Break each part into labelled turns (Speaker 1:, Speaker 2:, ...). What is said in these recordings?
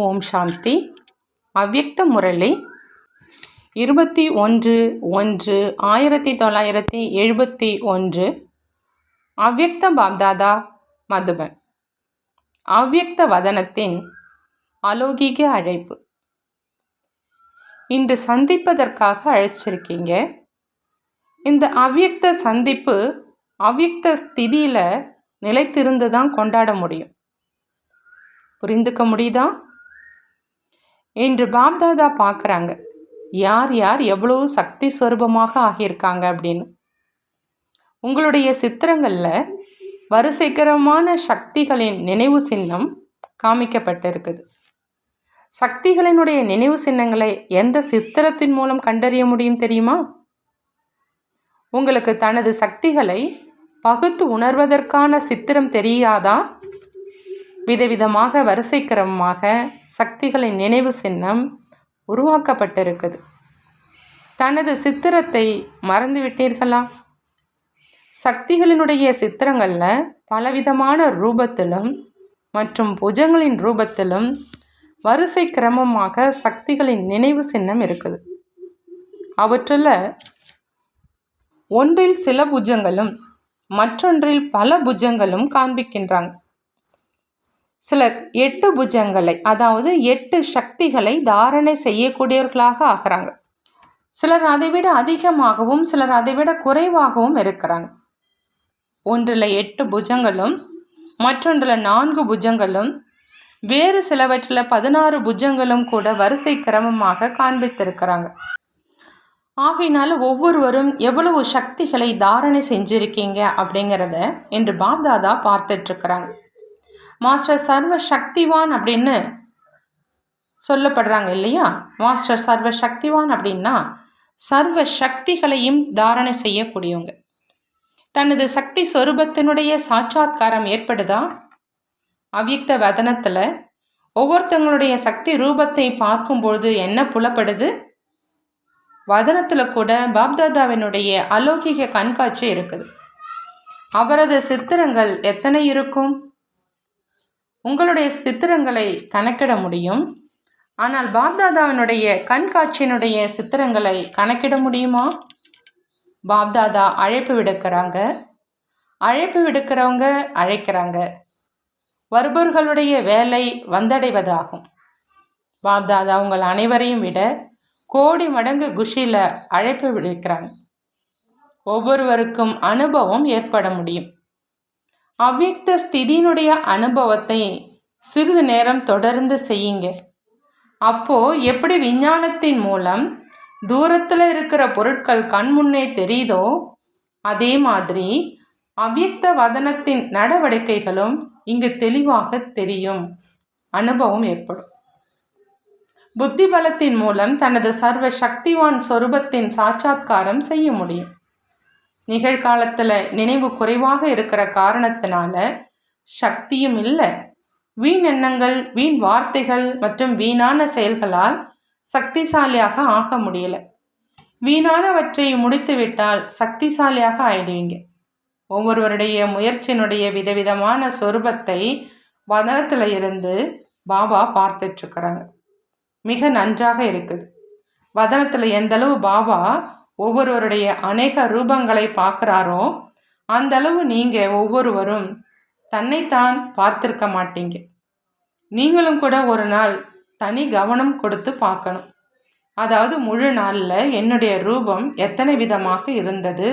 Speaker 1: ஓம் சாந்தி. அவ்யக்த முரளி 21/1/1971. அவ்யக்த பாப்தாதா, மதுபன். அவ்யக்த வதனத்தின் அலௌகிக அழைப்பு. இன்று சந்திப்பதற்காக அழைச்சிருக்கீங்க. இந்த அவ்யக்த சந்திப்பு அவ்யக்த ஸ்திதியில் நிலைத்திருந்து தான் கொண்டாட முடியும். புரிந்துக்க முடியுதா? இன்று பாப்தாதா பார்க்குறாங்க யார் யார் எவ்வளவு சக்தி ஸ்வரூபமாக ஆகியிருக்காங்க அப்படின்னு. உங்களுடைய சித்திரங்களில் வரிசைக்கரமான சக்திகளின் நினைவு சின்னம் காமிக்கப்பட்டிருக்குது. சக்திகளினுடைய நினைவு சின்னங்களை எந்த சித்திரத்தின் மூலம் கண்டறிய முடியும் தெரியுமா? உங்களுக்கு தனது சக்திகளை பகுத்து உணர்வதற்கான சித்திரம் தெரியாதா? விதவிதமாக வரிசைக்கிரமமாக சக்திகளின் நினைவு சின்னம் உருவாக்கப்பட்டிருக்குது. தனது சித்திரத்தை மறந்துவிட்டீர்களா? சக்திகளினுடைய சித்திரங்களில் பலவிதமான ரூபத்திலும் மற்றும் புஜங்களின் ரூபத்திலும் வரிசை கிரமமாக சக்திகளின் நினைவு சின்னம் இருக்குது. அவற்றில் ஒன்றில் சில புஜங்களும் மற்றொன்றில் பல புஜங்களும் காண்பிக்கின்றாங்க. சிலர் 8 புஜங்களை, அதாவது 8 சக்திகளை தாரணை செய்யக்கூடியவர்களாக ஆகிறாங்க. சிலர் அதைவிட அதிகமாகவும் சிலர் அதைவிட குறைவாகவும் இருக்கிறாங்க. ஒன்றில் 8 புஜங்களும் மற்றொன்றில் 4 புஜங்களும் வேறு சிலவற்றில் 16 புஜங்களும் கூட வரிசை கிரமமாக காண்பித்திருக்கிறாங்க. ஆகையினால ஒவ்வொருவரும் எவ்வளவு சக்திகளை தாரணை செஞ்சிருக்கீங்க அப்படிங்கிறத இன்று பாப்தாதா பார்த்துட்ருக்குறாங்க. மாஸ்டர் சர்வ சக்திவான் அப்படின்னு சொல்லப்படுறாங்க இல்லையா? மாஸ்டர் சர்வ சக்திவான் அப்படின்னா சர்வ சக்திகளையும் தாரணை செய்யக்கூடியவங்க. தனது சக்தி சொரூபத்தினுடைய சாட்சாத்காரம் ஏற்படுதா? அவ்யக்த வதனத்தில் ஒவ்வொருத்தங்களுடைய சக்தி ரூபத்தை பார்க்கும்பொழுது என்ன புலப்படுது? வதனத்தில் கூட பாப்தாதாவினுடைய அலௌகிக கண்காட்சி இருக்குது. அவரது சித்திரங்கள் எத்தனை இருக்கும்? உங்களுடைய சித்திரங்களை கணக்கிட முடியும். ஆனால் பாப்தாதாவினுடைய கண்காட்சியினுடைய சித்திரங்களை கணக்கிட முடியுமா? பாப்தாதா அழைப்பு விடுக்கிறாங்க. அழைப்பு விடுக்கிறவங்க அழைக்கிறாங்க. வருபவர்களுடைய வேலை வந்தடைவதாகும். பாப்தாதா உங்கள் அனைவரையும் விட கோடி மடங்கு குஷியில் அழைப்பு விடுக்கிறாங்க. ஒவ்வொருவருக்கும் அனுபவம் ஏற்பட முடியும். அவ்யக்த ஸ்திதியினுடைய அனுபவத்தை சிறிது நேரம் தொடர்ந்து செய்யுங்க. அப்போ எப்படி விஞ்ஞானத்தின் மூலம் தூரத்தில் இருக்கிற பொருட்கள் கண் முன்னே தெரியுதோ அதே மாதிரி அவ்யக்த வதனத்தின் நடவடிக்கைகளும் இங்கு தெளிவாக தெரியும். அனுபவம் ஏற்படும். புத்தி பலத்தின் மூலம் தனது சர்வ சக்திவான் சொரூபத்தின் சாட்சாத்காரம் செய்ய முடியும். நிகழ்காலத்தில் நினைவு குறைவாக இருக்கிற காரணத்தினால சக்தியும் இல்லை, வீண் எண்ணங்கள், வீண் வார்த்தைகள் மற்றும் வீணான செயல்களால் சக்திசாலியாக ஆக முடியல. வீணானவற்றை முடித்துவிட்டால் சக்திசாலியாக ஆயிடுவீங்க. ஒவ்வொருவருடைய முயற்சியினுடைய விதவிதமான சொரூபத்தை வதனத்தில் இருந்து பாபா பார்த்துட்ருக்குறாங்க. மிக நன்றாக இருக்குது. வதனத்தில் எந்தளவு பாபா ஒவ்வொருவருடைய அநேக ரூபங்களை பார்க்குறாரோ அந்தளவு நீங்கள் ஒவ்வொருவரும் தன்னைத்தான் பார்த்திருக்க மாட்டீங்க. நீங்களும் கூட ஒரு நாள் தனி கவனம் கொடுத்து பார்க்கணும். அதாவது முழு நாளில் என்னுடைய ரூபம் எத்தனை விதமாக இருந்தது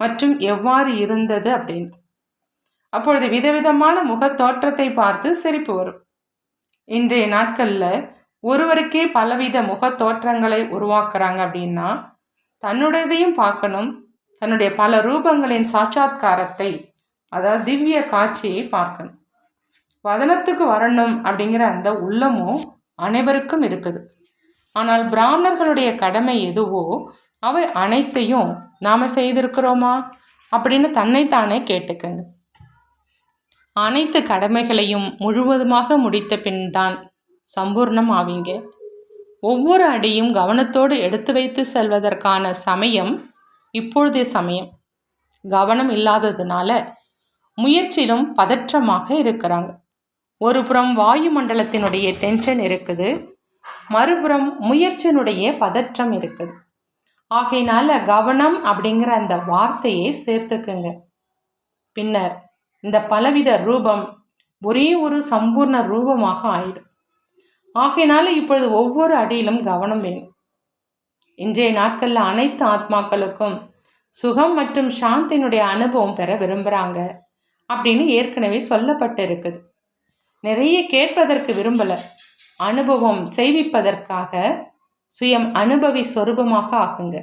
Speaker 1: மற்றும் எவ்வாறு இருந்தது அப்படின்னு. அப்பொழுது விதவிதமான முக தோற்றத்தை பார்த்து சிரிப்பு வரும். இன்றைய நாட்களில் ஒருவருக்கே பலவித முக தோற்றங்களை உருவாக்குறாங்க அப்படின்னா தன்னுடையதையும் பார்க்கணும். தன்னுடைய பல ரூபங்களின் சாட்சாத்காரத்தை, அதாவது திவ்ய காட்சியை பார்க்கணும். வதனத்துக்கு வரணும் அப்படிங்கிற அந்த உள்ளமும் அனைவருக்கும் இருக்குது. ஆனால் பிராமணர்களுடைய கடமை எதுவோ அவை அனைத்தையும் நாம் செய்திருக்கிறோமா அப்படின்னு தன்னைத்தானே கேட்டுக்கங்க. அனைத்து கடமைகளையும் முழுவதுமாக முடித்த பின் தான் சம்பூர்ணம் ஆவீங்க. ஒவ்வொரு அடியும் கவனத்தோடு எடுத்து வைத்து செல்வதற்கான சமயம் இப்பொழுதே சமயம். கவனம் இல்லாததுனால முயற்சியிலும் பதற்றமாக இருக்கிறாங்க. ஒரு புறம் வாயு மண்டலத்தினுடைய டென்ஷன் இருக்குது, மறுபுறம் முயற்சியினுடைய பதற்றம் இருக்குது. ஆகையினால கவனம் அப்படிங்கிற அந்த வார்த்தையை சேர்த்துக்குங்க. பின்னர் இந்த பலவித ரூபம் ஒரே ஒரு சம்பூர்ண ரூபமாக ஆயிடும். ஆகையினால இப்பொழுது ஒவ்வொரு அடியிலும் கவனம் வேணும். இன்றைய நாட்களில் அனைத்து ஆத்மாக்களுக்கும் சுகம் மற்றும் சாந்தியினுடைய அனுபவம் பெற விரும்புகிறாங்க அப்படின்னு ஏற்கனவே சொல்லப்பட்டு இருக்குது. நிறைய கேட்பதற்கு விரும்பல, அனுபவம் செய்விப்பதற்காக சுயம் அனுபவி சொரூபமாக ஆகுங்க.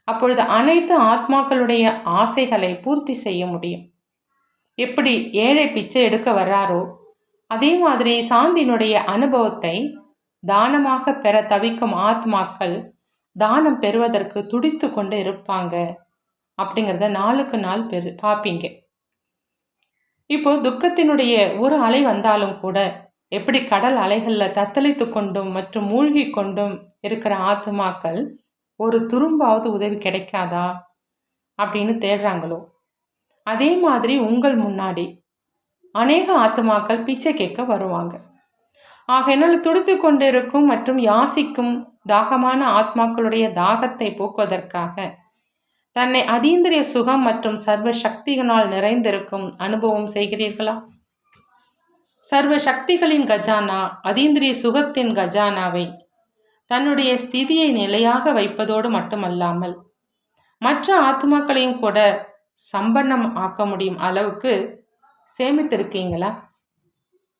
Speaker 1: அப்பொழுது அனைத்து ஆத்மாக்களுடைய ஆசைகளை பூர்த்தி செய்ய முடியும். எப்படி ஏழை பிச்சை எடுக்க வர்றாரோ அதே மாதிரி சாந்தியினுடைய அனுபவத்தை தானமாக பெற தவிக்கும் ஆத்மாக்கள் தானம் பெறுவதற்கு துடித்து கொண்டு இருப்பாங்க அப்படிங்கிறத நாளுக்கு நாள் பார்ப்பீங்க. இப்போ துக்கத்தினுடைய ஒரு அலை வந்தாலும் கூட எப்படி கடல் அலைகளில் தத்தளித்து கொண்டும் மற்றும் மூழ்கி கொண்டும் இருக்கிற ஆத்மாக்கள் ஒரு துரும்பாவது உதவி கிடைக்காதா அப்படின்னு தேடுறாங்களோ, அதே மாதிரி உங்கள் முன்னாடி அநேக ஆத்மாக்கள் பிச்சை கேட்க வருவாங்க. ஆகையினால் துடித்து கொண்டிருக்கும் மற்றும் யாசிக்கும் தாகமான ஆத்மாக்களுடைய தாகத்தை போக்குவதற்காக தன்னை அதீந்திரிய சுகம் மற்றும் சர்வ சக்திகளால் நிறைந்திருக்கும் அனுபவம் செய்கிறீர்களா? சர்வ சக்திகளின் கஜானா அதீந்திரிய சுகத்தின் கஜானாவை தன்னுடைய ஸ்திதியை நிலையாக வைப்பதோடு மட்டுமல்லாமல் மற்ற ஆத்மாக்களையும் கூட சம்பன்னம் ஆக்க முடியும் அளவுக்கு சேமித்திருக்கீங்களா?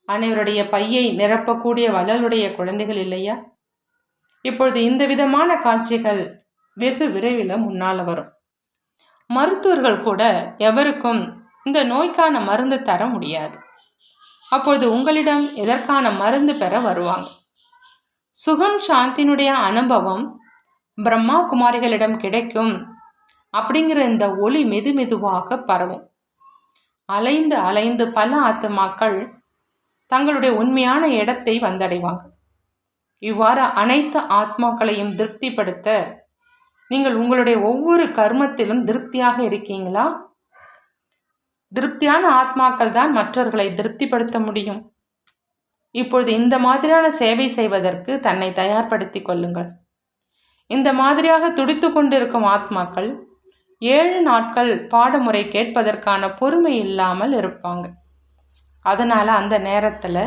Speaker 1: அனைவருடைய பையை நிரப்பக்கூடிய வள்ளலுடைய குழந்தைகள் இல்லையா? இப்பொழுது இந்த விதமான காட்சிகள் வெகு விரைவில் முன்னால் வரும். மருத்துவர்கள் கூட எவருக்கும் இந்த நோய்க்கான மருந்து தர முடியாது. அப்பொழுது உங்களிடம் எதற்கான மருந்து பெற வருவாங்க. சுகம் சாந்தியினுடைய அனுபவம் பிரம்மா குமாரிகளிடம் கிடைக்கும் அப்படிங்கிற இந்த ஒளி மெதுவாக பரவும். அலைந்து அலைந்து பல ஆத்மாக்கள் தங்களுடைய உண்மையான இடத்தை வந்தடைவாங்க. இவ்வாறு அனைத்து ஆத்மாக்களையும் திருப்திப்படுத்த நீங்கள் உங்களுடைய ஒவ்வொரு கர்மத்திலும் திருப்தியாக இருக்கீங்களா? திருப்தியான ஆத்மாக்கள் தான் மற்றவர்களை திருப்திப்படுத்த முடியும். இப்பொழுது இந்த மாதிரியான சேவை செய்வதற்கு தன்னை தயார்படுத்தி கொள்ளுங்கள். இந்த மாதிரியாக துடித்து கொண்டிருக்கும் ஆத்மாக்கள் 7 நாட்கள் பாடமுறை கேட்பதற்கான பொறுமை இல்லாமல் இருப்பாங்க. அதனால் அந்த நேரத்தில்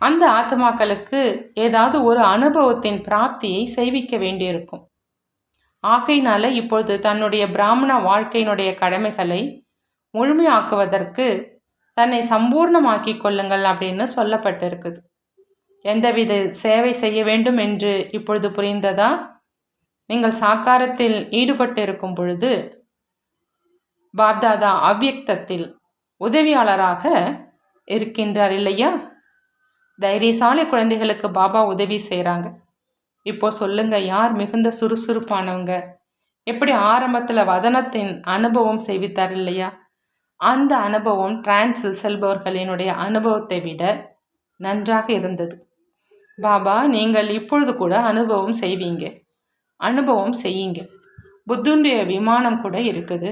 Speaker 1: அந்த ஆத்மாக்களுக்கு ஏதாவது ஒரு அனுபவத்தின் பிராப்தியை செய்விக்க வேண்டியிருக்கும். ஆகையினால இப்பொழுது தன்னுடைய பிராமண வாழ்க்கையினுடைய கடமைகளை முழுமையாக்குவதற்கு தன்னை சம்பூர்ணமாக்கி கொள்ளுங்கள் அப்படின்னு சொல்லப்பட்டிருக்குது. எந்தவித சேவை செய்ய வேண்டும் என்று இப்பொழுது புரிந்ததா? நீங்கள் சாக்காரத்தில் ஈடுபட்டு இருக்கும் பொழுது பாப்தாதா அவ்யக்தத்தில் உதவியாளராக இருக்கின்றார் இல்லையா? தைரியசாலி குழந்தைகளுக்கு பாபா உதவி செய்கிறாங்க. இப்போ சொல்லுங்க, யார் மிகுந்த சுறுசுறுப்பானவங்க? எப்படி ஆரம்பத்தில் வதனத்தின் அனுபவம் செய்வித்தார் இல்லையா? அந்த அனுபவம் டிரான்ஸில் செல்பவர்களினுடைய அனுபவத்தை விட நன்றாக இருந்தது. பாபா, நீங்கள் இப்பொழுது கூட அனுபவம் செய்வீங்க, அனுபவம் செய்யுங்க. புத்தனுடைய விமானம் கூட இருக்குது.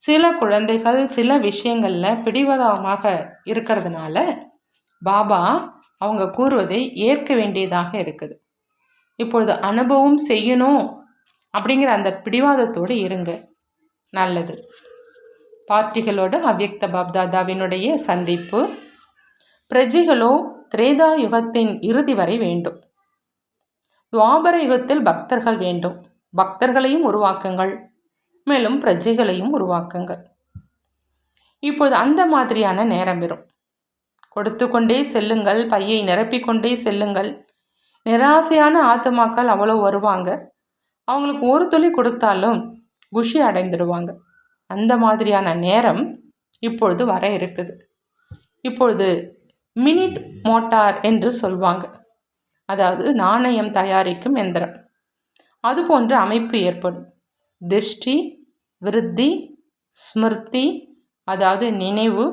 Speaker 1: சில குழந்தைகள் சில விஷயங்களில் பிடிவாதமாக இருக்கிறதுனால பாபா அவங்க கூறுவதை ஏற்க வேண்டியதாக இருக்குது. இப்பொழுது அனுபவம் செய்யணும் அப்படிங்கிற அந்த பிடிவாதத்தோடு இருங்க. நல்லது. பார்ட்டிகளோடு அவ்யக்த பாப்தாதாவினுடைய சந்திப்பு. பிரஜைகளோ திரேதா யுகத்தின் இறுதி வரை வேண்டும். துவாபர யுகத்தில் பக்தர்கள் வேண்டும். பக்தர்களையும் உருவாக்குங்கள், மேலும் பிரஜைகளையும் உருவாக்குங்கள். இப்பொழுது அந்த மாதிரியான நேரம் வரும். கொடுத்து கொண்டே செல்லுங்கள், பையை நிரப்பிக்கொண்டே செல்லுங்கள். நிராசையான ஆத்மாக்கள் அவ்வளோ வருவாங்க. அவங்களுக்கு ஒரு துளி கொடுத்தாலும் குஷி அடைந்துடுவாங்க. அந்த மாதிரியான நேரம் இப்பொழுது வர இருக்குது. இப்பொழுது மினிட் மோட்டார் என்று சொல்வாங்க, அதாவது நாணயம் தயாரிக்கும் எந்திரம். அதுபோன்ற அமைப்பு ஏற்படும். திருஷ்டி, விருத்தி, ஸ்மிருதி, அதாவது நினைவு,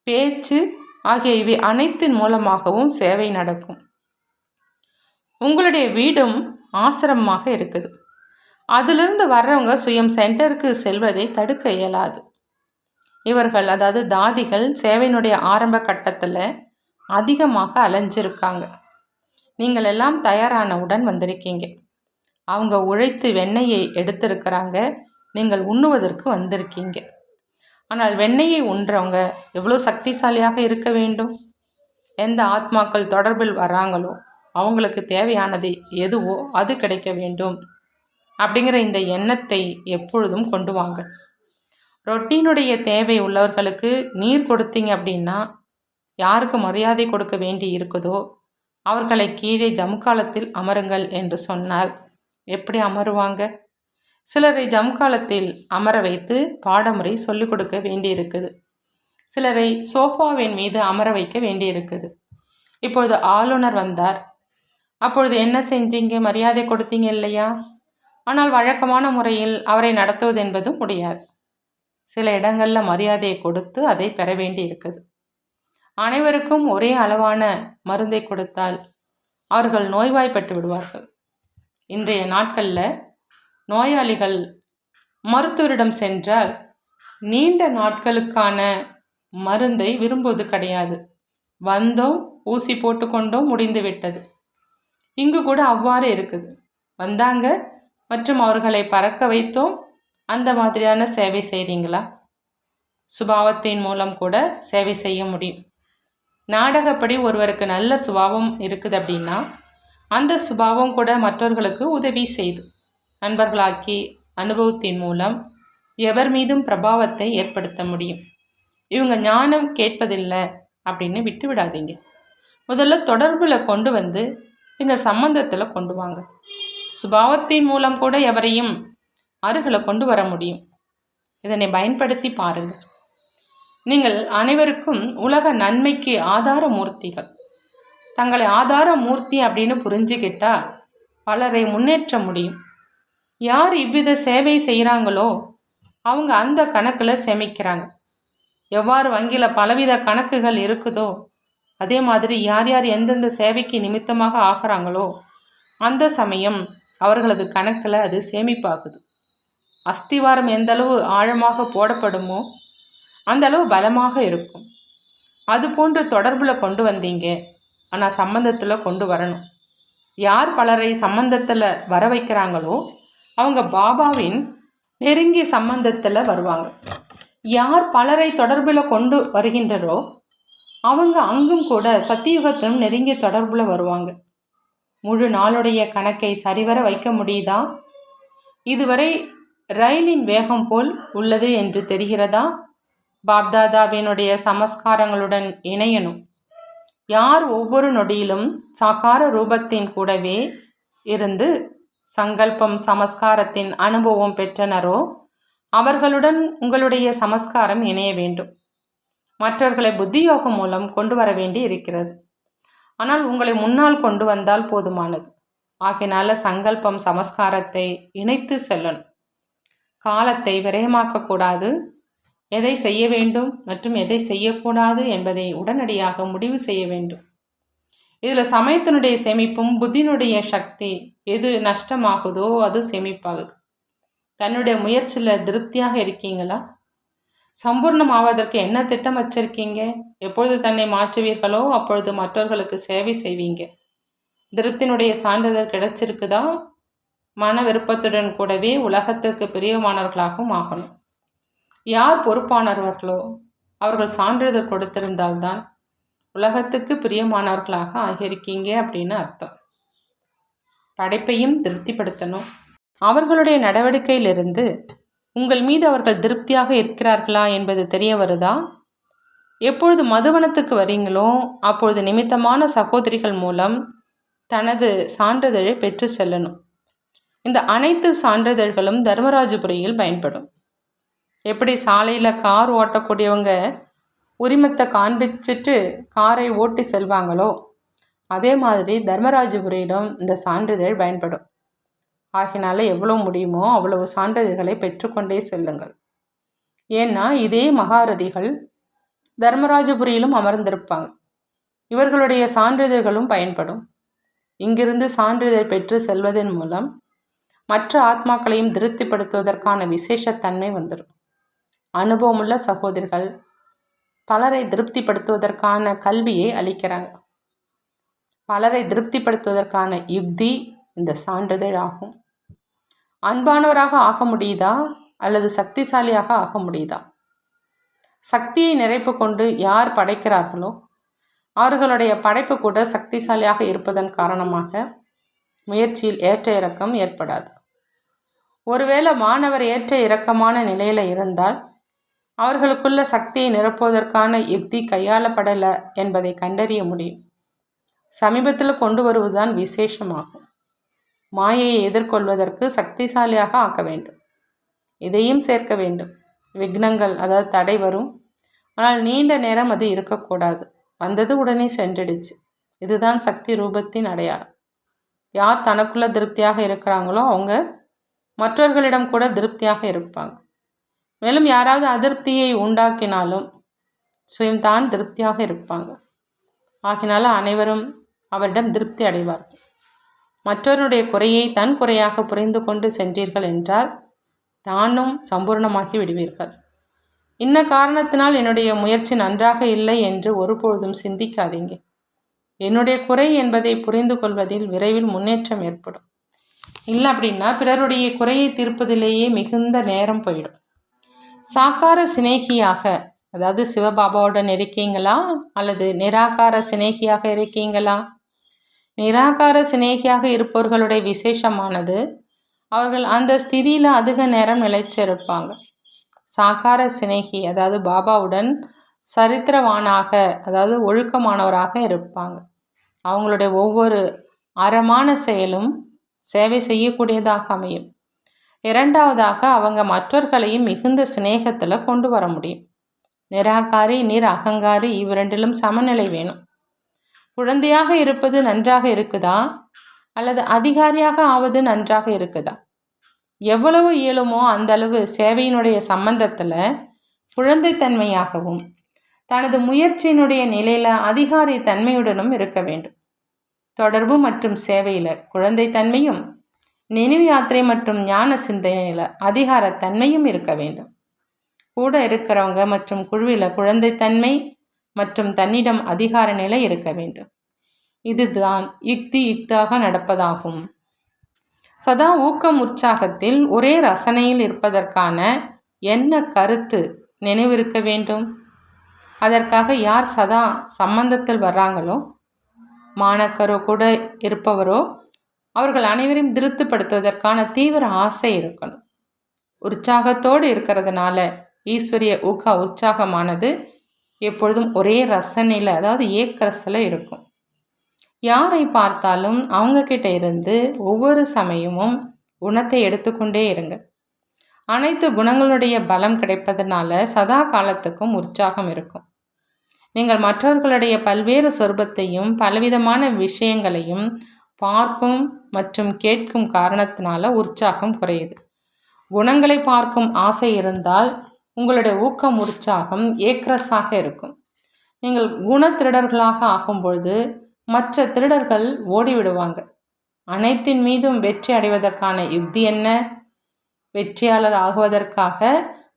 Speaker 1: பேச்சு ஆகிய இவை அனைத்தின் மூலமாகவும் சேவை நடக்கும். உங்களுடைய வீடும் ஆசிரமமாக இருக்குது. அதிலிருந்து வர்றவங்க சுயம் சென்டருக்கு செல்வதை தடுக்க இயலாது. இவர்கள், அதாவது தாதிகள், சேவையினுடைய ஆரம்ப கட்டத்தில் அதிகமாக அலைஞ்சிருக்காங்க. நீங்கள் எல்லாம் தயாரானவுடன் வந்திருக்கீங்க. அவங்க உழைத்து வெண்ணெயை எடுத்திருக்கிறாங்க. நீங்கள் உண்ணுவதற்கு வந்திருக்கீங்க. ஆனால் வெண்ணெயை உண்றவங்க எவ்வளோ சக்திசாலியாக இருக்க வேண்டும்? எந்த ஆத்மாக்கள் தொடர்பில் வராங்களோ அவங்களுக்கு தேவையானது எதுவோ அது கிடைக்க வேண்டும் அப்படிங்கிற இந்த எண்ணத்தை எப்பொழுதும் கொண்டு வாங்க. ரொட்டீனுடைய தேவை உள்ளவர்களுக்கு நீர் கொடுத்தீங்க அப்படின்னா யாருக்கு மரியாதை கொடுக்க வேண்டி இருக்குதோ அவர்களை கீழே ஜமுக்காலத்தில் அமருங்கள் என்று சொன்னார். எப்படி அமருவாங்க? சிலரை ஜமுக்காலத்தில் அமர வைத்து பாடமுறை சொல்லிக் கொடுக்க வேண்டி இருக்குது. சிலரை சோஃபாவின் மீது அமர வைக்க வேண்டி இருக்குது. இப்பொழுது ஆளுநர் வந்தார். அப்பொழுது என்ன செஞ்சீங்க? மரியாதை கொடுத்தீங்க இல்லையா? ஆனால் வழக்கமான முறையில் அவரை நடத்துவது என்பது முடியாது. சில இடங்களில் மரியாதையை கொடுத்து அதை பெற வேண்டி இருக்குது. அனைவருக்கும் ஒரே அளவான மருந்தை கொடுத்தால் அவர்கள் நோய்வாய்ப்பட்டு விடுவார்கள். இன்றைய நாட்களில் நோயாளிகள் மருத்துவரிடம் சென்றால் நீண்ட நாட்களுக்கான மருந்தை விரும்புவது கிடையாது. வந்தோம், ஊசி போட்டுக்கொண்டோம், முடிந்து விட்டது. இங்கு கூட அவ்வாறு இருக்குது. வந்தாங்க மற்றும் அவர்களை பறக்க வைத்தோம். அந்த மாதிரியான சேவை செய்கிறீங்களா? சுபாவத்தின் மூலம் கூட சேவை செய்ய முடியும். நாடகப்படி ஒருவருக்கு நல்ல சுபாவம் இருக்குது அப்படின்னா அந்த சுபாவம் கூட மற்றவர்களுக்கு உதவி செய்து நண்பர்களாக்கி அனுபவத்தின் மூலம் எவர் மீதும் பிரபாவத்தை ஏற்படுத்த முடியும். இவங்க ஞானம் கேட்பதில்லை அப்படின்னு விட்டு விடாதீங்க. முதல்ல தொடர்பில் கொண்டு வந்து பின்னர் சம்பந்தத்தில் கொண்டு வாங்க. சுபாவத்தின் மூலம் கூட எவரையும் அருகில் கொண்டு வர முடியும். இதனை பயன்படுத்தி பாருங்கள். நீங்கள் அனைவருக்கும் உலக நன்மைக்கு ஆதார மூர்த்திகள். தங்களை ஆதார மூர்த்தி அப்படின்னு புரிஞ்சுக்கிட்டா பலரை முன்னேற்ற முடியும். யார் இவ்வித சேவை செய்கிறாங்களோ அவங்க அந்த கணக்கில் சேமிக்கிறாங்க. எவ்வாறு வங்கியில் பலவித கணக்குகள் இருக்குதோ அதே மாதிரி யார் யார் எந்தெந்த சேவைக்கு நிமித்தமாக ஆகிறாங்களோ அந்த சமயம் அவர்களது கணக்கில் அது சேமிப்பாகுது. அஸ்திவாரம் எந்தளவு ஆழமாக போடப்படுமோ அந்த அளவு பலமாக இருக்கும். அது போன்று தொடர்பில் கொண்டு வந்தீங்க. ஆனால் சம்பந்தத்தில் கொண்டு வரணும். யார் பலரை சம்பந்தத்தில் வர வைக்கிறாங்களோ அவங்க பாபாவின் நெருங்கிய சம்பந்தத்தில் வருவாங்க. யார் பலரை தொடர்பில் கொண்டு வருகின்றரோ அவங்க அங்கும் கூட சத்தியுகத்திலும் நெருங்கிய தொடர்பில் வருவாங்க. முழு நாளுடைய கணக்கை சரிவர வைக்க முடியுதா? இதுவரை ரயிலின் வேகம் போல் உள்ளது என்று தெரிகிறதா? பாப்தாதாவினுடைய சமஸ்காரங்களுடன் இணையணும். யார் ஒவ்வொரு நொடியிலும் சாக்கார ரூபத்தின் கூடவே இருந்து சங்கல்பம் சமஸ்காரத்தின் அனுபவம் பெற்றனரோ அவர்களுடன் உங்களுடைய சமஸ்காரம் இணைய வேண்டும். மற்றவர்களை புத்தியோகம் மூலம் கொண்டு வர வேண்டி இருக்கிறது. ஆனால் உங்களை முன்னால் கொண்டு வந்தால் போதுமானது. ஆகையினால சங்கல்பம் சமஸ்காரத்தை இணைத்து செல்லணும். காலத்தை விரயமாக்கக்கூடாது. எதை செய்ய வேண்டும் மற்றும் எதை செய்யக்கூடாது என்பதை உடனடியாக முடிவு செய்ய வேண்டும். இதில் சமயத்தினுடைய சேமிப்பும் புத்தியினுடைய சக்தி எது நஷ்டமாகுதோ அது சேமிப்பாகுது. தன்னுடைய முயற்சியில் திருப்தியாக இருக்கீங்களா? சம்பூர்ணமாவதற்கு என்ன திட்டம் வச்சிருக்கீங்க? எப்பொழுது தன்னை மாற்றுவீர்களோ அப்பொழுது மற்றவர்களுக்கு சேவை செய்வீங்க. திருப்தியினுடைய சான்றிதழ் கிடைச்சிருக்குதா? மன விருப்பத்துடன் கூடவே உலகத்துக்கு பிரியமானவர்களாகவும் ஆகணும். யார் பொறுப்பானவர்களோ அவர்கள் சான்றிதழ் கொடுத்திருந்தால்தான் உலகத்துக்கு பிரியமானவர்களாக ஆகியிருக்கீங்க அப்படின்னு அர்த்தம். படைப்பையும் திருப்திப்படுத்தணும். அவர்களுடைய நடவடிக்கையிலிருந்து உங்கள் மீது அவர்கள் திருப்தியாக இருக்கிறார்களா என்பது தெரிய வருதா? எப்பொழுது மதுவனத்துக்கு வரீங்களோ அப்பொழுது நிமித்தமான சகோதரிகள் மூலம் தனது சான்றிதழை பெற்று செல்லணும். இந்த அனைத்து சான்றிதழ்களும் தர்மராஜபுரியில் பயன்படும். எப்படி சாலையில் கார் ஓட்டக்கூடியவங்க உரிமத்தை காண்பிச்சுட்டு காரை ஓட்டி செல்வாங்களோ அதே மாதிரி தர்மராஜபுரியிடம் இந்த சான்றிதழ் பயன்படும். ஆகினால எவ்வளோ முடியுமோ அவ்வளவு சான்றிதழ்களை பெற்றுக்கொண்டே செல்லுங்கள். ஏன்னா இதே மகாரதிகள் தர்மராஜபுரியிலும் அமர்ந்திருப்பாங்க. இவர்களுடைய சான்றிதழ்களும் பயன்படும். இங்கிருந்து சான்றிதழ் பெற்று செல்வதன் மூலம் மற்ற ஆத்மாக்களையும் திருப்திப்படுத்துவதற்கான விசேஷத்தன்மை வந்துடும். அனுபவமுள்ள சகோதரிகள் பலரை திருப்திப்படுத்துவதற்கான கல்வியை அளிக்கிறாங்க. பலரை திருப்திப்படுத்துவதற்கான யுக்தி இந்த சான்றிதழ் ஆகும். அன்பானவராக ஆக முடியுதா அல்லது சக்திசாலியாக ஆக முடியுதா? சக்தியை நிறைப்பு கொண்டு யார் படைக்கிறார்களோ அவர்களுடைய படைப்பு கூட சக்திசாலியாக இருப்பதன் காரணமாக முயற்சியில் ஏற்ற இறக்கம் ஏற்படாது. ஒருவேளை மாணவர் ஏற்ற இறக்கமான நிலையில் இருந்தால் அவர்களுக்குள்ள சக்தியை நிரப்புவதற்கான யுக்தி கையாளப்படலை என்பதை கண்டறிய முடியும். சமீபத்தில் கொண்டு வருவதுதான் விசேஷமாகும். மாயையை எதிர்கொள்வதற்கு சக்திசாலியாக ஆக்க வேண்டும். இதையும் சேர்க்க வேண்டும். விக்னங்கள், அதாவது தடை வரும், ஆனால் நீண்ட நேரம் அது இருக்கக்கூடாது. வந்தது உடனே சென்றுடுச்சு. இதுதான் சக்தி ரூபத்தின் அடையாளம். யார் தனக்குள்ள திருப்தியாக இருக்கிறாங்களோ அவங்க மற்றவர்களிடம் கூட திருப்தியாக இருப்பாங்க. மேலும் யாராவது அதிருப்தியை உண்டாக்கினாலும் சுயம்தான் திருப்தியாக இருப்பாங்க. ஆகினால அனைவரும் அவரிடம் திருப்தி அடைவார்கள். மற்றவருடைய குறையை தன் குறையாக புரிந்து கொண்டு சென்றீர்கள் என்றால் தானும் சம்பூர்ணமாகி விடுவீர்கள். இன்ன காரணத்தினால் என்னுடைய முயற்சி நன்றாக இல்லை என்று ஒருபொழுதும் சிந்திக்காதீங்க. என்னுடைய குறை என்பதை புரிந்து கொள்வதில் விரைவில் முன்னேற்றம் ஏற்படும். இல்லை அப்படின்னா பிறருடைய குறையை தீர்ப்பதிலேயே மிகுந்த நேரம் போயிடும். சாக்கார சிநேகியாக, அதாவது சிவபாபாவுடன் இருக்கீங்களா அல்லது நிராகார சிநேகியாக இருக்கீங்களா? நிராகார சிநேகியாக இருப்பவர்களுடைய விசேஷமானது அவர்கள் அந்த ஸ்திதியில் அதிக நேரம் நிலைச்சிருப்பாங்க. சாக்கார சிநேகி, அதாவது பாபாவுடன் சரித்திரவானாக, அதாவது ஒழுக்கமானவராக இருப்பாங்க. அவங்களுடைய ஒவ்வொரு அறமான செயலும் சேவை செய்யக்கூடியதாக அமையும். இரண்டாவதாக அவங்க மற்றவர்களையும் மிகுந்த சிநேகத்தில் கொண்டு வர முடியும். நிராகாரி அகங்காரி இவ்விரண்டிலும் சமநிலை வேணும். குழந்தையாக இருப்பது நன்றாக இருக்குதா அல்லது அதிகாரியாக ஆவது நன்றாக இருக்குதா? எவ்வளவு இயலுமோ அந்த அளவு சேவையினுடைய சம்பந்தத்தில் குழந்தைத்தன்மையாகவும் தனது முயற்சியினுடைய நிலையில் அதிகாரி தன்மையுடனும் இருக்க வேண்டும். தொடர்பு மற்றும் சேவையில் குழந்தைத்தன்மையும், நினைவு யாத்திரை மற்றும் ஞான சிந்தனையில் அதிகாரத்தன்மையும் இருக்க வேண்டும். கூட இருக்கிறவங்க மற்றும் குழுவில் குழந்தைத்தன்மை மற்றும் தன்னிடம் அதிகார நிலை இருக்க வேண்டும். இதுதான் யுக்தாக நடப்பதாகும். சதா ஊக்கம் உற்சாகத்தில் ஒரே ரசனையில் இருப்பதற்கான என்ன கருத்து நினைவிருக்க வேண்டும். அதற்காக யார் சதா சம்பந்தத்தில் வர்றாங்களோ, மாணக்கரோ கூட இருப்பவரோ, அவர்கள் அனைவரையும் திருப்திப்படுத்துவதற்கான தீவிர ஆசை இருக்கணும். உற்சாகத்தோடு இருக்கிறதுனால ஈஸ்வரிய உற்சாகமானது எப்பொழுதும் ஒரே ரசனையில், அதாவது ஏக்கரசில் இருக்கும். யாரை பார்த்தாலும் அவங்கக்கிட்ட இருந்து ஒவ்வொரு சமயமும் குணத்தை எடுத்துக்கொண்டே இருங்க. அனைத்து குணங்களுடைய பலம் கிடைப்பதனால சதா காலத்துக்கும் உற்சாகம் இருக்கும். நீங்கள் மற்றவர்களுடைய பல்வேறு சொரூபத்தையும் பலவிதமான விஷயங்களையும் பார்க்கும் மற்றும் கேட்கும் காரணத்தினால உற்சாகம் குறையுது. குணங்களை பார்க்கும் ஆசை இருந்தால் உங்களுடைய ஊக்கம் உற்சாகம் ஏக்ரஸாக இருக்கும். நீங்கள் குணத்திருடர்களாக ஆகும்பொழுது மற்ற திருடர்கள் ஓடிவிடுவாங்க. அனைத்தின் மீதும் வெற்றி அடைவதற்கான யுக்தி என்ன? வெற்றியாளர் ஆகுவதற்காக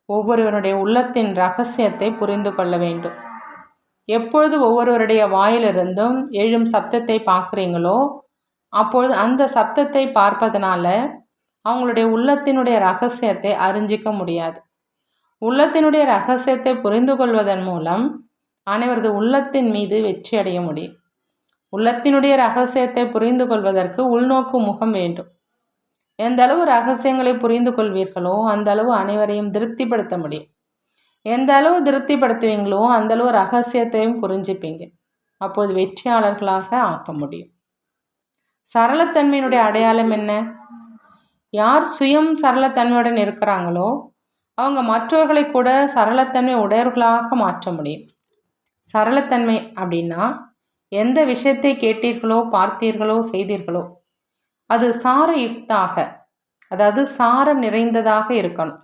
Speaker 1: ஒவ்வொருவருடைய உள்ளத்தின் இரகசியத்தை புரிந்து கொள்ள வேண்டும். எப்பொழுது ஒவ்வொருவருடைய வாயிலிருந்தும் எழும் சப்தத்தை பார்க்குறீங்களோ அப்பொழுது அந்த சப்தத்தை பார்ப்பதனால அவங்களுடைய உள்ளத்தினுடைய இரகசியத்தை அறிஞ்சிக்க முடியாது. உள்ளத்தினுடைய இரகசியத்தை புரிந்து கொள்வதன் மூலம் அனைவரது உள்ளத்தின் மீது வெற்றி அடைய முடியும். உள்ளத்தினுடைய இரகசியத்தை புரிந்து கொள்வதற்கு உள்நோக்கு முகம் வேண்டும். எந்த அளவு ரகசியங்களை புரிந்து கொள்வீர்களோ அந்த அளவு அனைவரையும் திருப்திப்படுத்த முடியும். எந்த அளவு திருப்திப்படுத்துவீங்களோ அந்த அளவு ரகசியத்தையும் புரிஞ்சுப்பீங்க. அப்போது வெற்றியாளர்களாக ஆக்க முடியும். சரளத்தன்மையினுடைய அடையாளம் என்ன? யார் சுயம் சரளத்தன்மையுடன் இருக்கிறாங்களோ அவங்க மற்றவர்களை கூட சரளத்தன்மை உடையவர்களாக மாற்ற முடியும். சரளத்தன்மை அப்படின்னா எந்த விஷயத்தை கேட்டீர்களோ பார்த்தீர்களோ செய்தீர்களோ அது சாரயுக்தாக, அதாவது சாரம் நிறைந்ததாக இருக்கணும்.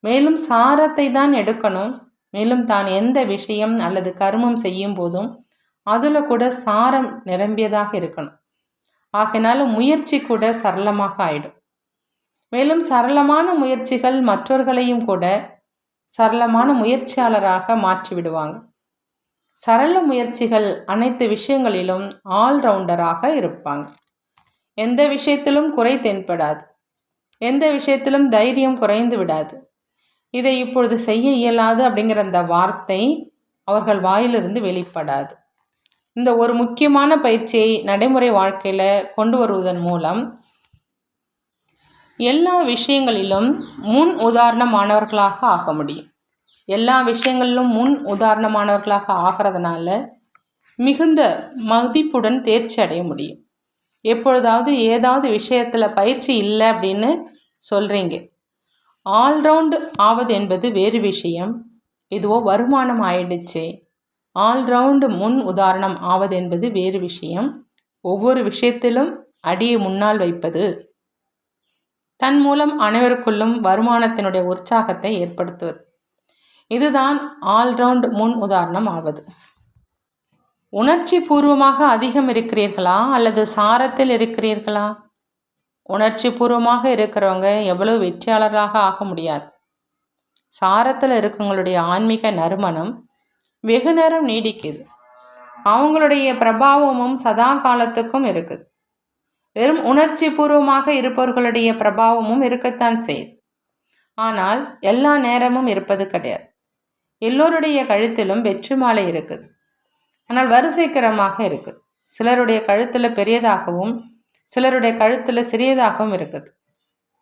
Speaker 1: மேலும் சாரத்தை தான் எடுக்கணும். மேலும் தான் எந்த விஷயம் அல்லது கர்மம் செய்யும் போதும் அதில் கூட சாரம் நிரம்பியதாக இருக்கணும். ஆகையினால முயற்சி கூட சரளமாக ஆயிடும். மேலும் சரளமான முயற்சிகள் மற்றவர்களையும் கூட சரளமான முயற்சியாளராக மாற்றி விடுவாங்க. சரள முயற்சிகள் அனைத்து விஷயங்களிலும் ஆல்ரவுண்டராக இருப்பாங்க. எந்த விஷயத்திலும் குறை தென்படாது. எந்த விஷயத்திலும் தைரியம் குறைந்து விடாது. இதை இப்பொழுது செய்ய இயலாது அப்படிங்கிற அந்த வார்த்தை அவர்கள் வாயிலிருந்து வெளிப்படாது. இந்த ஒரு முக்கியமான பயிற்சியை நடைமுறை வாழ்க்கையில் கொண்டு வருவதன் மூலம் எல்லா விஷயங்களிலும் முன் உதாரணமானவர்களாக ஆக முடியும். எல்லா விஷயங்களிலும் முன் உதாரணமானவர்களாக ஆகிறதுனால மிகுந்த மதிப்புடன் தேர்ச்சி அடைய முடியும். எப்பொழுதாவது ஏதாவது விஷயத்தில் பயிற்சி இல்லை அப்படின்னு சொல்கிறீங்க, ஆல்ரவுண்டு ஆவது என்பது வேறு விஷயம். இதுவோ வருமானம் ஆயிடுச்சு, ஆல்ரவுண்டு முன் உதாரணம் ஆவது என்பது வேறு விஷயம். ஒவ்வொரு விஷயத்திலும் அடியை முன்னால் வைப்பது, தன் மூலம் அனைவருக்குள்ளும் வருமானத்தினுடைய உற்சாகத்தை ஏற்படுத்துவது, இதுதான் ஆல்ரவுண்ட் முன் உதாரணம் ஆவது. உணர்ச்சி பூர்வமாக அதிகம் இருக்கிறீர்களா அல்லது சாரத்தில் இருக்கிறீர்களா? உணர்ச்சி பூர்வமாக இருக்கிறவங்க எவ்வளவு வெற்றியாளராக ஆக முடியாது. சாரத்தில் இருக்கவங்களுடைய ஆன்மீக நறுமணம் வெகு நேரம் நீடிக்குது. அவங்களுடைய பிரபாவமும் சதா காலத்துக்கும் இருக்குது. வெறும் உணர்ச்சி பூர்வமாக இருப்பவர்களுடைய பிரபாவமும் இருக்கத்தான் செய்யுது. ஆனால் எல்லா நேரமும் இருப்பது கிடையாது. எல்லோருடைய கழுத்திலும் வெற்றி மாலை இருக்குது. ஆனால் வரிசைக்கிரமாக இருக்குது. சிலருடைய கழுத்தில் பெரியதாகவும் சிலருடைய கழுத்தில் சிறியதாகவும் இருக்குது.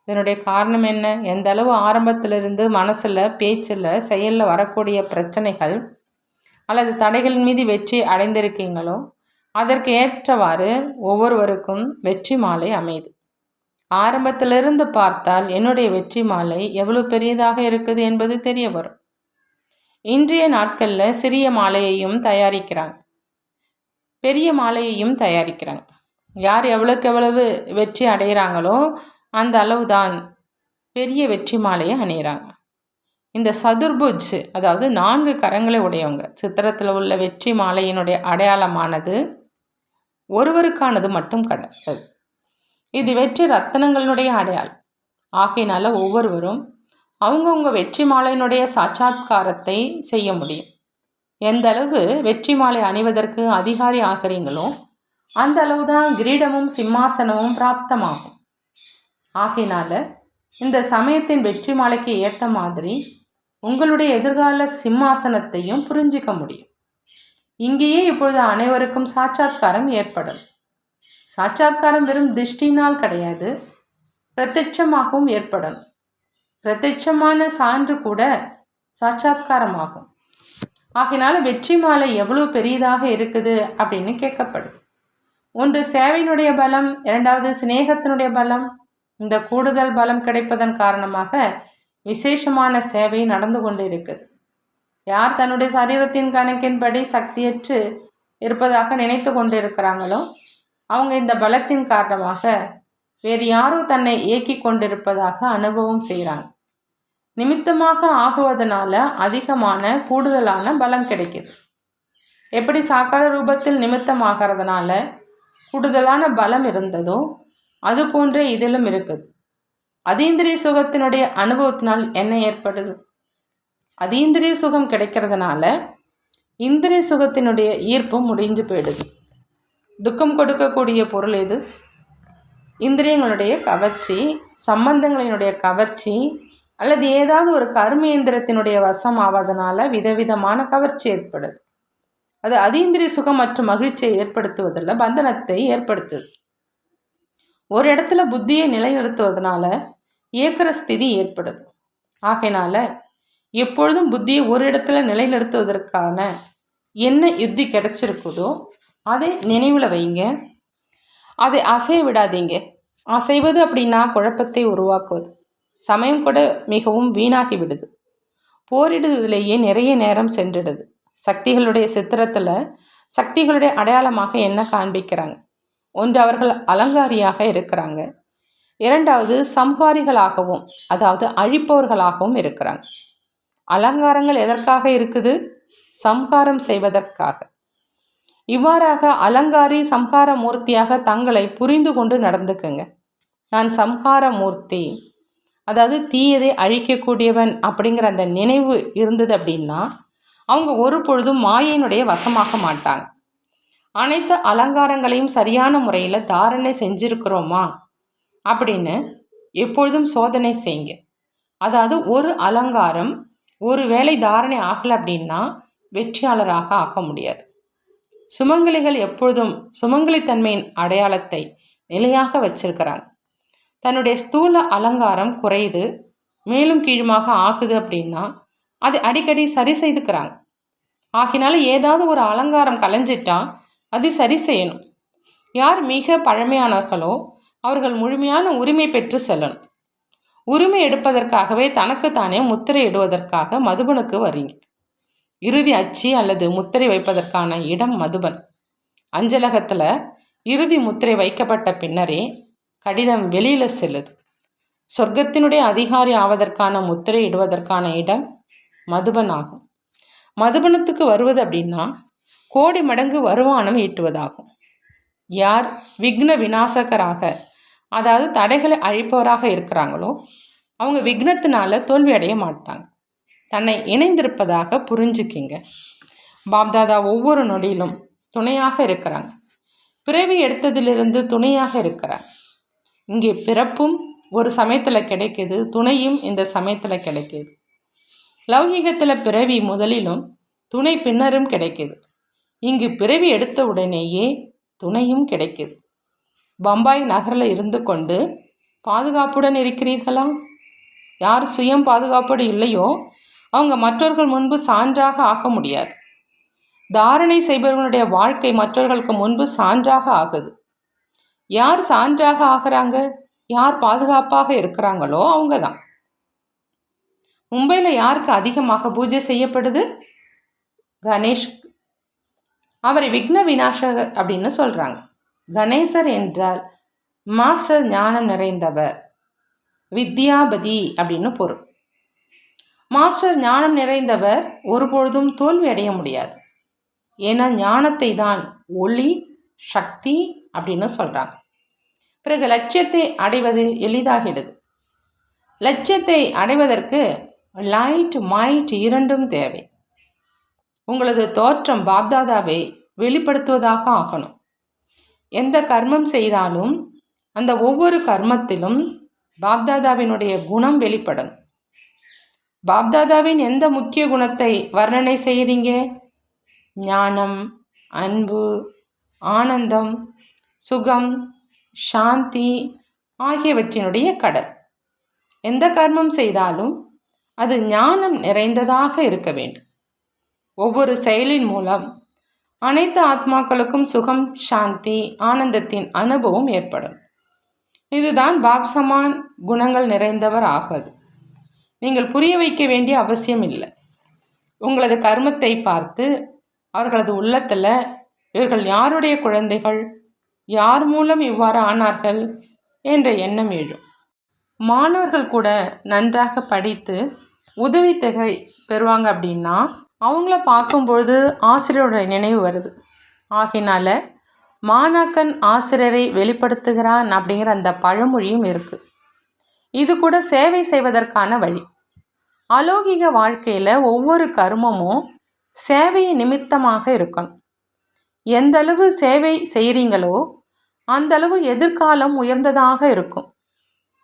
Speaker 1: இதனுடைய காரணம் என்ன? எந்த அளவு ஆரம்பத்திலிருந்து மனசில், பேச்சில், செயலில் வரக்கூடிய பிரச்சனைகள் அல்லது தடைகளின் மீது வெற்றி அடைந்திருக்கீங்களோ அதற்கு ஏற்றவாறு ஒவ்வொருவருக்கும் வெற்றி மாலை அமையுது. ஆரம்பத்திலிருந்து பார்த்தால் என்னுடைய வெற்றி மாலை எவ்வளவு பெரியதாக இருக்குது என்பது தெரிய வரும். இன்றைய நாட்களில் சிறிய மாலையையும் தயாரிக்கிறாங்க, பெரிய மாலையையும் தயாரிக்கிறாங்க. யார் எவ்வளவுக்கு எவ்வளவு வெற்றி அடைகிறாங்களோ அந்த அளவு தான் பெரிய வெற்றி மாலையை அணிகிறாங்க. இந்த சதுர்புஜ், அதாவது 4 கரங்களை உடையவங்க, சித்திரத்தில் உள்ள வெற்றி மாலையினுடைய அடையாளமானது ஒருவருக்கானது மட்டும் கிடையாது. இது வெற்றி ரத்தனங்களினுடைய அடையாளம். ஆகையினால ஒவ்வொருவரும் அவங்கவுங்க வெற்றி மாலையினுடைய சாட்சாத்காரத்தை செய்ய முடியும். எந்த அளவு வெற்றி மாலை அணிவதற்கு அதிகாரி ஆகிறீங்களோ அந்த அளவு தான் கிரீடமும் சிம்மாசனமும் பிராப்தமாகும். ஆகையினால இந்த சமயத்தின் வெற்றி மாலைக்கு ஏற்ற மாதிரி உங்களுடைய எதிர்கால சிம்மாசனத்தையும் புரிஞ்சிக்க முடியும். இங்கேயே இப்பொழுது அனைவருக்கும் சாட்சாத்காரம் ஏற்படும். சாட்சாத்காரம் வெறும் திருஷ்டினால் கிடையாது, பிரத்யட்சமாகவும் ஏற்படணும். பிரத்யட்சமான சான்று கூட சாட்சாத்காரமாகும். ஆகையினால வெற்றி மாலை எவ்வளவு பெரியதாக இருக்குது அப்படின்னு கேட்கப்படும். ஒன்று சேவையினுடைய பலம், இரண்டாவது சிநேகத்தினுடைய பலம். இந்த கூடுதல் பலம் கிடைப்பதன் காரணமாக விசேஷமான சேவை நடந்து கொண்டு இருக்குது. யார் தன்னுடைய சரீரத்தின் கணக்கின்படி சக்தியற்று இருப்பதாக நினைத்து கொண்டு இருக்கிறாங்களோ அவங்க இந்த பலத்தின் காரணமாக வேறு யாரோ தன்னை இயக்கி கொண்டிருப்பதாக அனுபவம் செய்கிறாங்க. நிமித்தமாக ஆகுவதனால அதிகமான கூடுதலான பலம் கிடைக்குது. எப்படி சாக்கார ரூபத்தில் நிமித்தமாகிறதுனால கூடுதலான பலம் இருந்ததோ அது போன்றே இதிலும் இருக்குது. அதீந்திரிய சுகத்தினுடைய அனுபவத்தினால் என்ன ஏற்படுது? அதீந்திரிய சுகம் கிடைக்கிறதுனால இந்திரிய சுகத்தினுடைய ஈர்ப்பும் முடிஞ்சு போயிடுது. துக்கம் கொடுக்கக்கூடிய பொருள் எது? இந்திரியங்களுடைய கவர்ச்சி, சம்பந்தங்களினுடைய கவர்ச்சி, அல்லது ஏதாவது ஒரு கர்மேந்திரத்தினுடைய வசம் ஆவதனால விதவிதமான கவர்ச்சி ஏற்படுது. அது அதீந்திரிய சுகம் மற்றும் மகிழ்ச்சியை ஏற்படுத்துவதில்லை, பந்தனத்தை ஏற்படுத்துது. ஒரு இடத்துல புத்தியை நிலைநிறுத்துவதனால ஏக்கர ஸ்திதி ஏற்படுது. ஆகையினால எப்பொழுதும் புத்தியை ஒரு இடத்துல நிலைநிறுத்துவதற்கான என்ன யுத்தி கிடைச்சிருக்குதோ அதை நினைவில் வைங்க. அதை அசைய விடாதீங்க. அசைவது அப்படின்னா குழப்பத்தை உருவாக்குவது, சமயம் கூட மிகவும் வீணாகி விடுது. போரிடுவதிலேயே நிறைய நேரம் சென்றிடுது. சக்திகளுடைய சித்திரத்தில் சக்திகளுடைய அடையாளமாக என்ன காண்பிக்கிறாங்க? ஒன்று, அவர்கள் அலங்காரியாக இருக்கிறாங்க. இரண்டாவது, சம்ஹாரிகளாகவும் அதாவது அழிப்பவர்களாகவும் இருக்கிறாங்க. அலங்காரங்கள் எதற்காக இருக்குது? சம்ஹாரம் செய்வதற்காக. இவ்வாறாக அலங்காரி சம்ஹார மூர்த்தியாக தங்களை புரிந்து கொண்டு நடந்துக்குங்க. நான் சம்ஹார மூர்த்தி, அதாவது தீயதை அழிக்கக்கூடியவன் அப்படிங்கிற அந்த நினைவு இருந்தது அப்படின்னா அவங்க ஒரு பொழுதும் மாயையினுடைய வசமாக மாட்டாங்க. அனைத்து அலங்காரங்களையும் சரியான முறையில் தாரணை செஞ்சுருக்கிறோமா அப்படின்னு எப்பொழுதும் சோதனை செய்யுங்க. அதாவது ஒரு அலங்காரம் ஒரு வேளை தாரணை ஆகலை அப்படின்னா வெற்றியாளராக ஆக முடியாது. சுமங்கலிகள் எப்பொழுதும் சுமங்கலித்தன்மையின் அடையாளத்தை நிலையாக வச்சிருக்கிறாங்க. தன்னுடைய ஸ்தூல அலங்காரம் குறையுது, மேலும் கீழுமாக ஆகுது அப்படின்னா அது அடிக்கடி சரி செய்துக்கிறாங்க. ஆகினால ஏதாவது ஒரு அலங்காரம் கலைஞ்சிட்டா அது சரி செய்யணும். யார் மிக பழமையானவர்களோ அவர்கள் முழுமையான உரிமை பெற்று செல்லணும். உரிமை எடுப்பதற்காகவே தனக்குத்தானே முத்திரை இடுவதற்காக மதுபனுக்கு வரீங்க. இறுதி அச்சு அல்லது முத்திரை வைப்பதற்கான இடம் மதுபன். அஞ்சலகத்தில் இறுதி முத்திரை வைக்கப்பட்ட பின்னரே கடிதம் வெளியில் செல்லுது. சொர்க்கத்தினுடைய அதிகாரி ஆவதற்கான முத்திரை இடுவதற்கான இடம் மதுபன் ஆகும். மதுபனத்துக்கு வருவது அப்படின்னா கோடி மடங்கு வருமானம் ஈட்டுவதாகும். யார் விக்ன விநாசகராக, அதாவது தடைகளை அழிப்பவராக இருக்கிறாங்களோ அவங்க விக்னத்தினால தோல்வி அடைய மாட்டாங்க. தன்னை இணைந்திருப்பதாக புரிஞ்சுக்கிங்க. பாப்தாதா ஒவ்வொரு நொடியிலும் துணையாக இருக்கிறாங்க. பிறவி எடுத்ததிலிருந்து துணையாக இருக்கிறார். இங்கே பிறப்பும் ஒரு சமயத்தில் கிடைக்கிது, துணையும் இந்த சமயத்தில் கிடைக்கிது. லௌகீகத்தில் பிறவி முதலிலும் துணை பின்னரும் கிடைக்கிது. இங்கு பிறவி எடுத்த உடனேயே துணையும் கிடைக்கிது. பம்பாய் நகரில் இருந்து கொண்டு பாதுகாப்புடன் இருக்கிறீர்களா? யார் சுயம் பாதுகாப்போடு இல்லையோ அவங்க மற்றவர்கள் முன்பு சான்றாக ஆக முடியாது. தாரணை செய்பவர்களுடைய வாழ்க்கை மற்றவர்களுக்கு முன்பு சான்றாக ஆகுது. யார் சான்றாக ஆகிறாங்க? யார் பாதுகாப்பாக இருக்கிறாங்களோ அவங்க தான். மும்பையில் யாருக்கு அதிகமாக பூஜை செய்யப்படுது? கணேஷ். அவரை விக்ன விநாசகர் அப்படின்னு சொல்கிறாங்க. கணேசர் என்றால் மாஸ்டர் ஞானம் நிறைந்தவர், வித்யாபதி அப்படின்னு பொருள். மாஸ்டர் ஞானம் நிறைந்தவர் ஒருபொழுதும் தோல்வி அடைய முடியாது. ஏன்னா ஞானத்தை தான் ஒளி சக்தி அப்படின்னு சொல்கிறாங்க. பிறகு லட்சியத்தை அடைவது எளிதாகிடுது. லட்சியத்தை அடைவதற்கு லைட் மைட் இரண்டும் தேவை. உங்களது தோற்றம் பாப்தாதாவை வெளிப்படுத்துவதாக ஆகணும். எந்த கர்மம் செய்தாலும் அந்த ஒவ்வொரு கர்மத்திலும் பாப்தாதாவினுடைய குணம் வெளிப்படணும். பாப்தாதாவின் எந்த முக்கிய குணத்தை வர்ணனை செய்கிறீங்க? ஞானம், அன்பு, ஆனந்தம், சுகம், சாந்தி ஆகியவற்றினுடைய கடல். எந்த கர்மம் செய்தாலும் அது ஞானம் நிறைந்ததாக இருக்க வேண்டும். ஒவ்வொரு செயலின் மூலம் அனைத்து ஆத்மாக்களுக்கும் சுகம், சாந்தி, ஆனந்தத்தின் அனுபவம் ஏற்படும். இதுதான் பாப்சமான் குணங்கள் நிறைந்தவர் ஆகிறது. நீங்கள் புரிய வைக்க வேண்டிய அவசியம் இல்லை. உங்களது கர்மத்தை பார்த்து அவர்களது உள்ளத்தில் இவர்கள் யாருடைய குழந்தைகள், யார் மூலம் இவ்வாறு ஆனார்கள் என்ற எண்ணம் எழும். மாணவர்கள் கூட நன்றாக படித்து உதவித்தொகை பெறுவாங்க அப்படின்னா அவங்கள பார்க்கும்பொழுது ஆசிரியரோட நினைவு வருது. ஆகினால மாணாக்கன் ஆசிரியரை வெளிப்படுத்துகிறான் அப்படிங்கிற அந்த பழமொழியும் இருக்குது. இது கூட சேவை செய்வதற்கான வழி. அலௌகிக வாழ்க்கையில் ஒவ்வொரு கர்மமும் சேவை நிமித்தமாக இருக்கணும். எந்தளவு சேவை செய்கிறீங்களோ அந்தளவு எதிர்காலம் உயர்ந்ததாக இருக்கும்.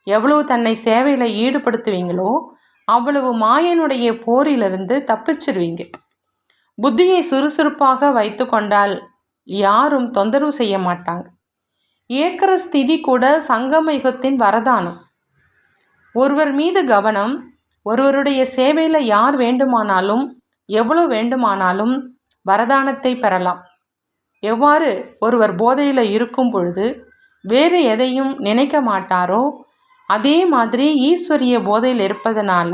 Speaker 1: எவ்வளவு தன்னை சேவையில் ஈடுபடுத்துவீங்களோ அவ்வளவு மாயனுடைய போரிலிருந்து தப்பிச்சிடுவீங்க. புத்தியை சுறுசுறுப்பாக வைத்து கொண்டால் யாரும் தொந்தரவு செய்ய மாட்டாங்க. ஏக்கர ஸ்திதி கூட சங்கம யுகத்தின் வரதானம். ஒருவர் மீது கவனம், ஒருவருடைய சேவையில் யார் வேண்டுமானாலும் எவ்வளோ வேண்டுமானாலும் வரதானத்தை பெறலாம். எவ்வாறு ஒருவர் போதையில் இருக்கும் பொழுது வேறு எதையும் நினைக்க மாட்டாரோ அதே மாதிரி ஈஸ்வரிய போதையில் இருப்பதனால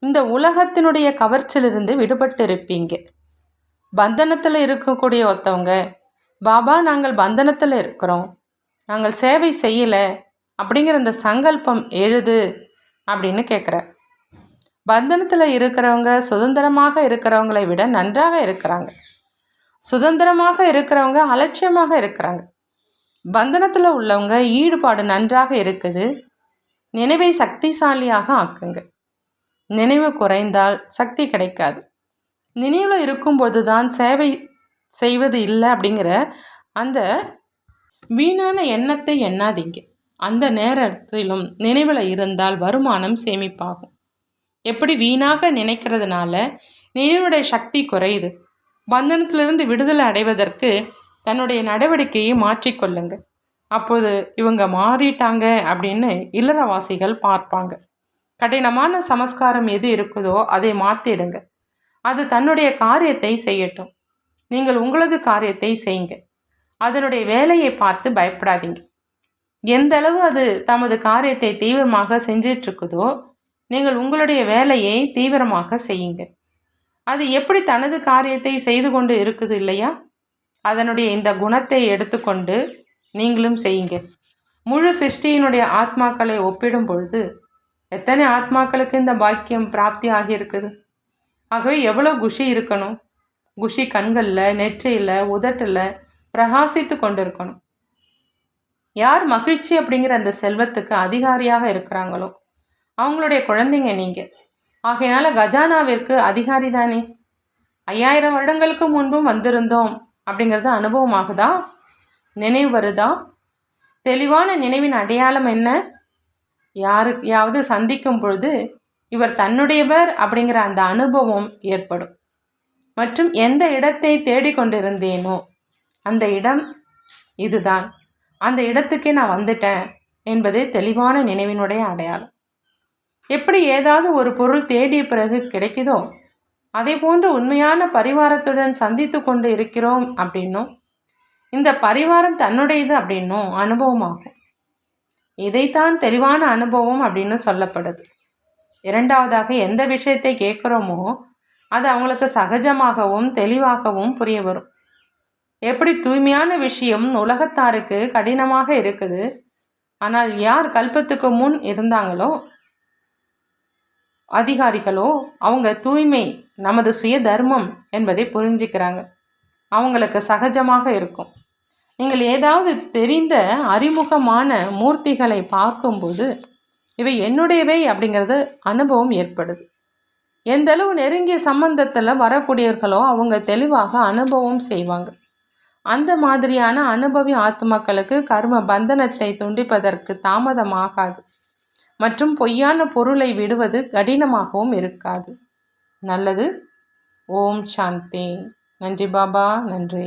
Speaker 1: இந்த உலகத்தினுடைய கவர்ச்சியிலிருந்து விடுபட்டு இருப்பீங்க. பந்தனத்தில் இருக்கக்கூடிய ஒருத்தவங்க, பாபா நாங்கள் பந்தனத்தில் இருக்கிறோம், நாங்கள் சேவை செய்யலை அப்படிங்கிற இந்த சங்கல்பம் எழுது அப்படின்னு கேட்குறார். பந்தனத்தில் இருக்கிறவங்க சுதந்திரமாக இருக்கிறவங்களை விட நன்றாக இருக்கிறாங்க. சுதந்திரமாக இருக்கிறவங்க அலட்சியமாக இருக்கிறாங்க. பந்தனத்தில் உள்ளவங்க ஈடுபாடு நன்றாக இருக்குது, நினைவை சக்திசாலியாக ஆக்குங்க. நினைவு குறைந்தால் சக்தி கிடைக்காது. நினைவில் இருக்கும்போது தான் சேவை செய்வது இல்லை அப்படிங்கிற அந்த வீணான எண்ணத்தை எண்ணாதீங்க. அந்த நேரத்திலும் நினைவில் இருந்தால் வருமானம் சேமிப்பாகும். எப்படி வீணாக நினைக்கிறதுனால நினைவுடைய சக்தி குறையுது. பந்தனத்திலிருந்து விடுதலை அடைவதற்கு தன்னுடைய நடவடிக்கையை மாற்றிக்கொள்ளுங்க. அப்போது இவங்க மாறிட்டாங்க அப்படின்னு இல்லறவாசிகள் பார்ப்பாங்க. கடினமான சமஸ்காரம் எது இருக்குதோ அதை மாற்றிடுங்க. அது தன்னுடைய காரியத்தை செய்யட்டும். நீங்கள் உங்களது காரியத்தை செய்யுங்க. அதனுடைய வேலையை பார்த்து பயப்படாதீங்க. எந்த அளவு அது தமது காரியத்தை தீவிரமாக செஞ்சிட்ருக்குதோ நீங்கள் உங்களுடைய வேலையை தீவிரமாக செய்யுங்க. அது எப்படி தனது காரியத்தை செய்து கொண்டு இருக்குது இல்லையா? அதனுடைய இந்த குணத்தை எடுத்துக்கொண்டு நீங்களும் செய்யுங்க. முழு சிருஷ்டியினுடைய ஆத்மாக்களை ஒப்பிடும் பொழுது எத்தனை ஆத்மாக்களுக்கு இந்த பாக்கியம் பிராப்தி ஆகியிருக்குது. ஆகவே எவ்வளோ குஷி இருக்கணும். குஷி கண்களில், நெற்றியில், உதட்டில் பிரகாசித்து கொண்டு இருக்கணும். யார் மகிழ்ச்சி அப்படிங்கிற அந்த செல்வத்துக்கு அதிகாரியாக இருக்கிறாங்களோ அவங்களுடைய குழந்தைங்க நீங்கள். ஆகையினால கஜானாவிற்கு அதிகாரி தானே. 5000 வருடங்களுக்கு முன்பும் வந்திருந்தோம் அப்படிங்கிறது அனுபவமாகுதா? நினைவு வருதா? தெளிவான நினைவின் அடையாளம் என்ன? யாரையாவது சந்திக்கும் பொழுது இவர் தன்னுடையவர் அப்படிங்கிற அந்த அனுபவம் ஏற்படும். மற்றும் எந்த இடத்தை தேடிக்கொண்டிருந்தேனோ அந்த இடம் இதுதான், அந்த இடத்துக்கே நான் வந்துட்டேன் என்பதே தெளிவான நினைவினுடைய அடையாளம். எப்படி ஏதாவது ஒரு பொருள் தேடிய பிறகு கிடைக்குதோ அதே போன்று உண்மையான பரிவாரத்துடன் சந்தித்து கொண்டு இருக்கிறோம் அப்படின்னும் இந்த பரிவாரம் தன்னுடையது அப்படின்னும் அனுபவமாகும். இதைத்தான் தெளிவான அனுபவம் அப்படின்னு சொல்லப்படுது. இரண்டாவதாக எந்த விஷயத்தை கேட்குறோமோ அது அவங்களுக்கு சகஜமாகவும் தெளிவாகவும் புரிய வரும். எப்படி தூய்மையான விஷயம் உலகத்தாருக்கு கடினமாக இருக்குது, ஆனால் யார் கல்பத்துக்கு முன் இருந்தாங்களோ அதிகாரிகளோ அவங்க தூய்மை நமது சுய தர்மம் என்பதை புரிஞ்சுக்கிறாங்க. அவங்களுக்கு சகஜமாக இருக்கும். நீங்கள் ஏதாவது தெரிந்த அறிமுகமான மூர்த்திகளை பார்க்கும்போது இவை என்னுடையவை அப்படிங்கிறது அனுபவம் ஏற்படுது. எந்தளவு நெருங்கிய சம்பந்தத்தில் வரக்கூடியவர்களோ அவங்க தெளிவாக அனுபவம் செய்வாங்க. அந்த மாதிரியான அனுபவி ஆத்மாக்களுக்கு கர்ம பந்தனத்தை துண்டிப்பதற்கு தாமதமாகாது. மற்றும் பொய்யான பொருளை விடுவது கடினமாகவும் இருக்காது. நல்லது. ஓம் சாந்தி. நன்றி பாபா. நன்றி.